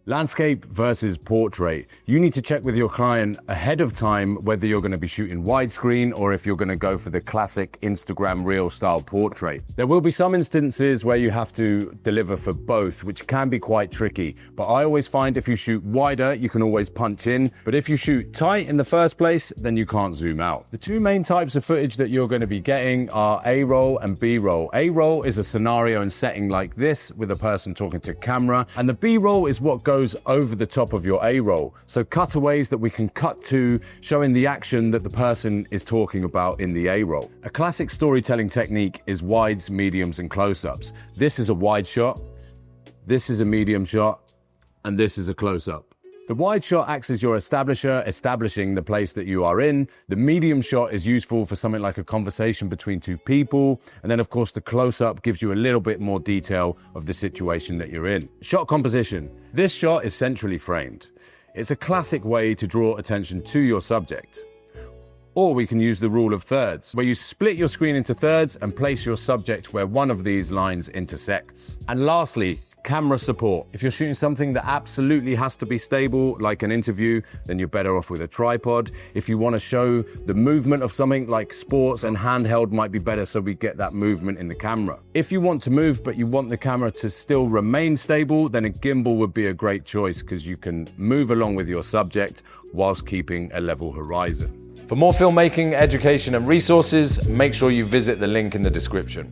Landscape versus portrait. You need to check with your client ahead of time whether you're going to be shooting widescreen or if you're going to go for the classic Instagram reel style portrait. There will be some instances where you have to deliver for both, which can be quite tricky. But I always find if you shoot wider, you can always punch in. But if you shoot tight in the first place, then you can't zoom out. The two main types of footage that you're going to be getting are A-roll and B-roll. A-roll is a scenario and setting like this with a person talking to camera, and the B-roll is what goes over the top of your A-roll. So cutaways that we can cut to, showing the action that the person is talking about in the A-roll. A classic storytelling technique is wides, mediums, and close-ups. This is a wide shot, this is a medium shot, and this is a close-up. The wide shot acts as your establisher, establishing the place that you are in. The medium shot is useful for something like a conversation between two people. And then, of course, the close-up gives you a little bit more detail of the situation that you're in. Shot composition. This shot is centrally framed. It's a classic way to draw attention to your subject. Or we can use the rule of thirds, where you split your screen into thirds and place your subject where one of these lines intersects. And lastly, camera support. If you're shooting something that absolutely has to be stable, like an interview, then you're better off with a tripod. If you want to show the movement of something like sports, and handheld might be better so we get that movement in the camera. If you want to move but you want the camera to still remain stable, then a gimbal would be a great choice because you can move along with your subject whilst keeping a level horizon. For more filmmaking, education and resources, make sure you visit the link in the description.